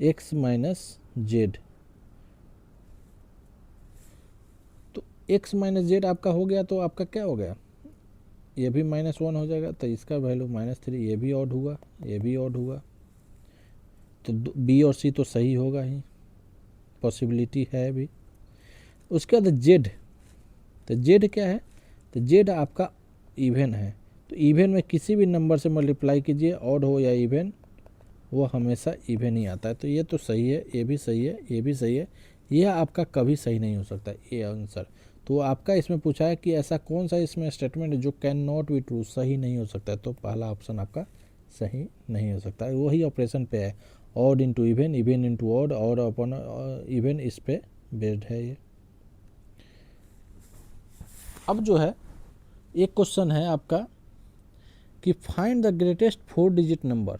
x minus Z, तो एक्स माइनस जेड आपका हो गया, तो आपका क्या हो गया, ये भी -1 हो जाएगा, तो इसका वैल्यू -3, ये भी ऑड हुआ, ये भी ऑड हुआ, तो बी और सी तो सही होगा ही, पॉसिबिलिटी है भी। उसके बाद जेड, तो जेड क्या है, तो जेड आपका इवन है, तो इवन में किसी भी नंबर से मल्टीप्लाई कीजिए, ऑड हो या इवन, वो हमेशा इवन ही आता है। तो ये तो सही है, ये भी सही है, ये भी सही है, यह आपका कभी सही नहीं हो सकता ये आंसर। तो आपका इसमें पूछा है कि ऐसा कौन सा इसमें स्टेटमेंट है जो कैन नॉट बी ट्रू, सही नहीं हो सकता है, तो पहला ऑप्शन आपका सही नहीं हो सकता है। वही ऑपरेशन पे है, odd into even, even into odd, odd upon even, इस पे बेस्ड है ये। अब जो है एक क्वेश्चन है आपका कि find the greatest 4 digit number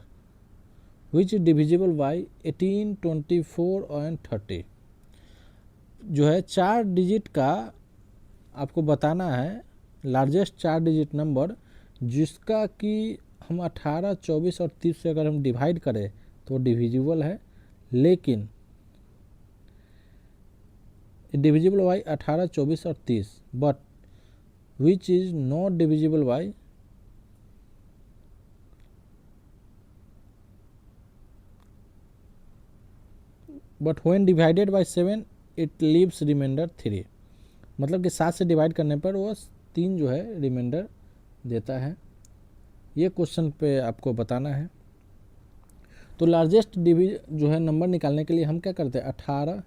which is divisible by 18, 24 and 30। जो है 4 डिजिट का आपको बताना है, लार्जेस्ट 4 डिजिट नंबर जिसका कि हम 18, 24 और 30 से अगर हम डिवाइड करें तो डिविजिबल है, लेकिन डिविजिबल बाई 18, 24 और 30, but which is not divisible by but when divided by 7 it leaves remainder 3। मतलब कि 7 से डिवाइड करने पर वो 3 जो है रिमाइंडर देता है। ये क्वेश्चन पे आपको बताना है। तो लार्जेस्ट जो है नंबर निकालने के लिए हम क्या करते हैं, 18,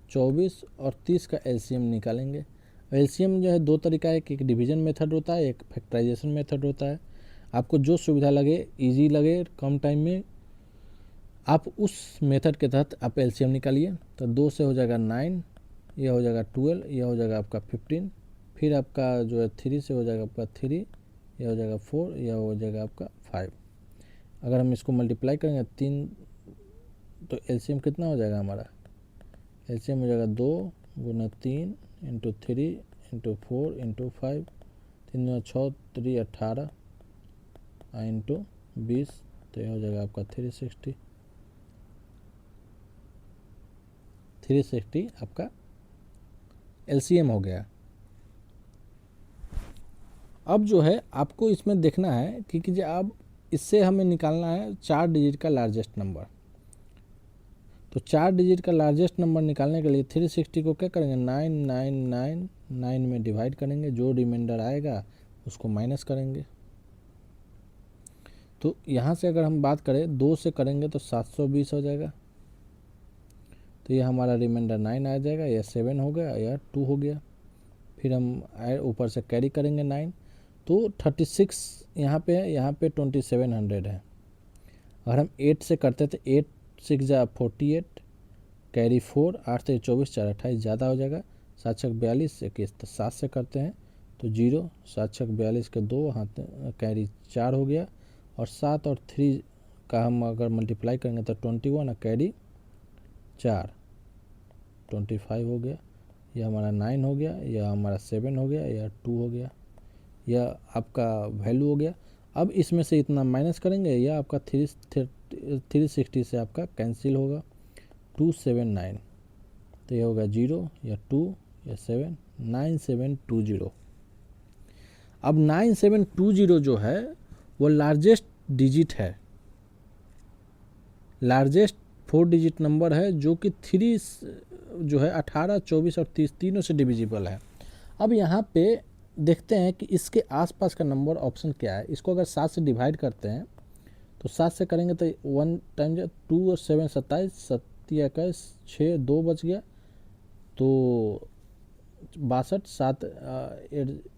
24 और 30 का एलसीएम निकालेंगे। एलसीएम जो है 2 तरीका है, एक डिवीजन मेथड होता है, एक फैक्टराइजेशन मेथड होता है। आपको जो सुविधा लगे, इजी लगे, कम टाइम में, आप उस मेथड के तहत आप एलसीएम निकालिए। तो 2 से हो जाएगा 9, यह हो जाएगा 12, यह हो जाएगा आपका 15, फिर आपका जो है 3 से हो जाएगा आपका 3, यह हो जाएगा 4, यह हो जाएगा आपका 5। अगर हम इसको मल्टीप्लाई करेंगे 3, तो एलसीएम कितना हो जाएगा हमारा, एलसीएम हो जाएगा 2 गुना 3 इंटू 3 इंटू 4 इंटू 5, 3 गुना 6, 3 18 इंटू 20, तो यह हो जाएगा आपका 360 आपका एलसीएम हो गया। अब जो है आपको इसमें देखना है कि अब इससे हमें निकालना है 4 डिजिट का लार्जेस्ट नंबर। तो 4 डिजिट का लार्जेस्ट नंबर निकालने के लिए 360 को क्या करेंगे, 9 में डिवाइड करेंगे, जो रिमाइंडर आएगा उसको माइनस करेंगे। तो यहाँ से अगर हम बात करें 2 से करेंगे तो 720 हो जाएगा, तो यह हमारा रिमाइंडर 9 आ जाएगा, यह 7 हो गया, यह 2 हो गया। फिर हम ऊपर से कैरी करेंगे 9, तो 36 यहाँ पे है, यहाँ पे 2700 है। अगर हम 8 से करते तो 8 6 जा 48, कैरी 4, 8 से 24, 4 28, ज़्यादा हो जाएगा। 7 छक 42, 21, तो 7 से करते हैं तो 0, 7 छक 42 के 2, हाथ कैरी 4 हो गया, और 7 और 3 का हम अगर मल्टीप्लाई करेंगे तो 21, और कैरी 4, 25 हो गया। यह हमारा 9 हो गया, यह हमारा 7 हो गया, यह 2 हो गया, यह आपका वैल्यू हो गया। अब इसमें से इतना माइनस करेंगे, यह आपका 360 से आपका कैंसिल होगा, 279, तो यह होगा 0, या 2, या 7, 9720। अब 9720 जो है वो लार्जेस्ट डिजिट है, लार्जेस्ट 4 डिजिट नंबर है, जो कि 3 जो है 18, 24 और 30 तीनों से डिविजिबल है। अब यहाँ पे देखते हैं कि इसके आसपास का नंबर ऑप्शन क्या है। इसको अगर 7 से डिवाइड करते हैं तो 7 से करेंगे तो 1 टाइम 2 और 7 27, 7 21, 6 2 बच गया, तो 62, 7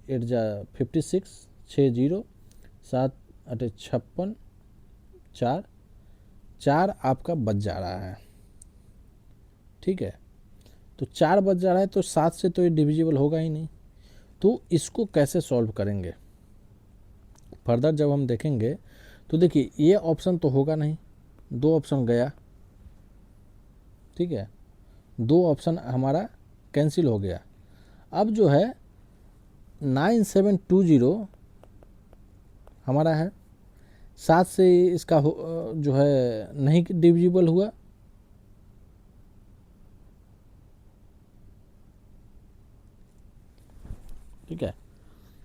8 जा 56, 6 0, 7 8 56, 4 आपका बच जा रहा है। ठीक है, तो 4 बच जा रहा है, तो 7 से तो ये डिविजिबल होगा ही नहीं। तो इसको कैसे सॉल्व करेंगे फर्दर जब हम देखेंगे, तो देखिए ये ऑप्शन तो होगा नहीं, 2 ऑप्शन गया। ठीक है, 2 ऑप्शन हमारा कैंसिल हो गया। अब जो है 9720 हमारा है, 7 से इसका जो है नहीं डिविजिबल हुआ। ठीक है,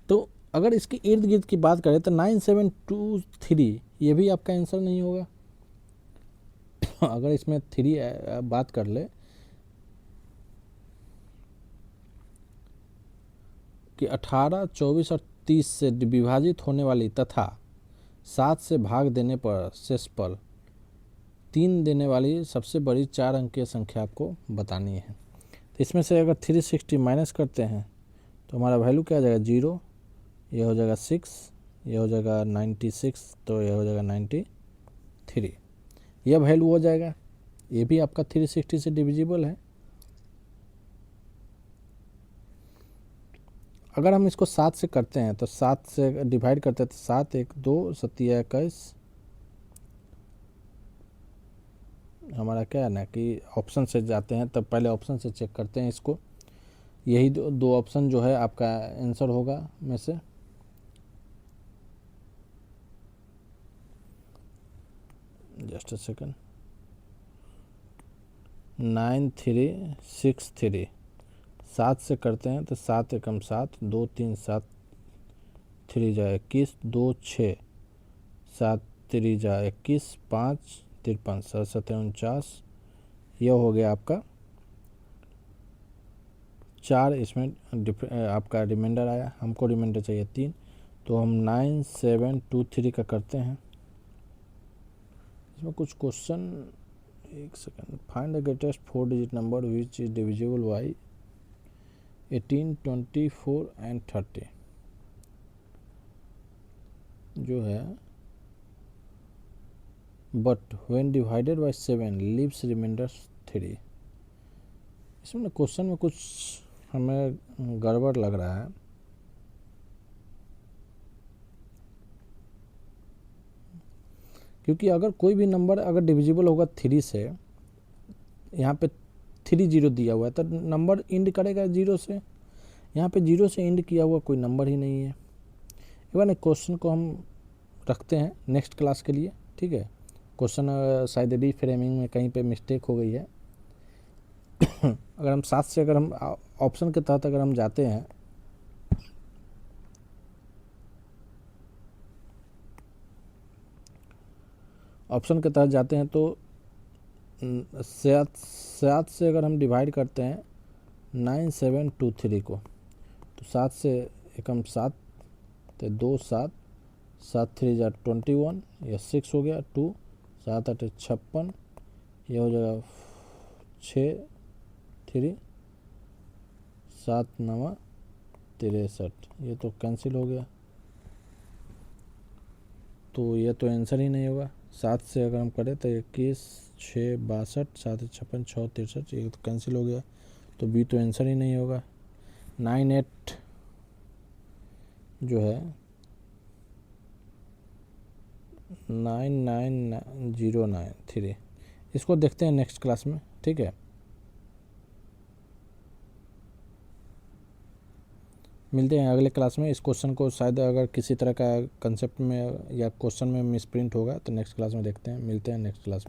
तो अगर इसके इर्द गिर्द की बात करें तो 9723 ये भी आपका आंसर नहीं होगा। अगर इसमें 3 बात कर ले कि 18, 24 और 30 से विभाजित होने वाली तथा 7 से भाग देने पर शेषफल 3 देने वाली सबसे बड़ी 4 अंकीय संख्या आपको बतानी है। तो इसमें से अगर 360 माइनस करते हैं तो हमारा वैल्यू क्या आ जाएगा, 0, यह हो जाएगा 6, यह हो जाएगा 96, तो यह हो जाएगा 93, यह वैल्यू हो जाएगा। ये भी आपका 360 से डिविजिबल है। अगर हम इसको 7 से करते हैं तो 7 से डिवाइड करते हैं तो 7 1 2 7 21, हमारा क्या है ना कि ऑप्शन से जाते हैं तब पहले ऑप्शन से चेक करते हैं इसको। यही दो ऑप्शन जो है आपका आंसर होगा में से। जस्ट अ सेकंड, 9363, 7 से करते हैं तो 7 एकम 7, 2 3 7, 3 जा 21, 2 6, 7 3 जा 21, 5 53, 7 7 49, यह हो गया आपका 4। इसमें आपका रिमाइंडर आया, हमको रिमाइंडर चाहिए 3, तो हम 9723 का करते हैं। इसमें कुछ क्वेश्चन, एक second, find the greatest 4 digit number which is divisible by 18, 24 and 30 जो है, but when divided by 7 leaves remainder 3। इसमें क्वेश्चन में कुछ हमें गड़बड़ लग रहा है। क्योंकि अगर कोई भी नंबर अगर डिविजिबल होगा 3 से, यहाँ पे 30 दिया हुआ है तो नंबर इंड करेगा 0 से। यहाँ पे 0 से इंड किया हुआ कोई नंबर ही नहीं है। एक बार क्वेश्चन को हम रखते हैं नेक्स्ट क्लास के लिए। ठीक है, क्वेश्चन शायद रीफ्रेमिंग में कहीं पे मिस्टेक हो गई है। अगर हम 7 से अगर हम ऑप्शन के तहत अगर हम जाते हैं, ऑप्शन के तहत जाते हैं तो 7 से अगर हम डिवाइड करते हैं 9723 को, तो 7 से एकम 7, तो 2 7, 7 3 जा 21, यह 6 हो गया, 2 7 8 56, यह हो जाएगा 6 3, 7 9 63, ये तो कैंसिल हो गया। तो ये तो आंसर ही नहीं होगा। 7 से अगर हम करें तो 21, 6, 62, 7, 56, 6, 63, ये तो कैंसिल हो गया, तो बी तो आंसर ही नहीं होगा। 98 जो है 99093, इसको देखते हैं नेक्स्ट क्लास में, ठीक है। मिलते हैं अगले क्लास में। इस क्वेश्चन को शायद अगर किसी तरह का कंसेप्ट में या क्वेश्चन में मिसप्रिंट होगा तो नेक्स्ट क्लास में देखते हैं, मिलते हैं नेक्स्ट क्लास में।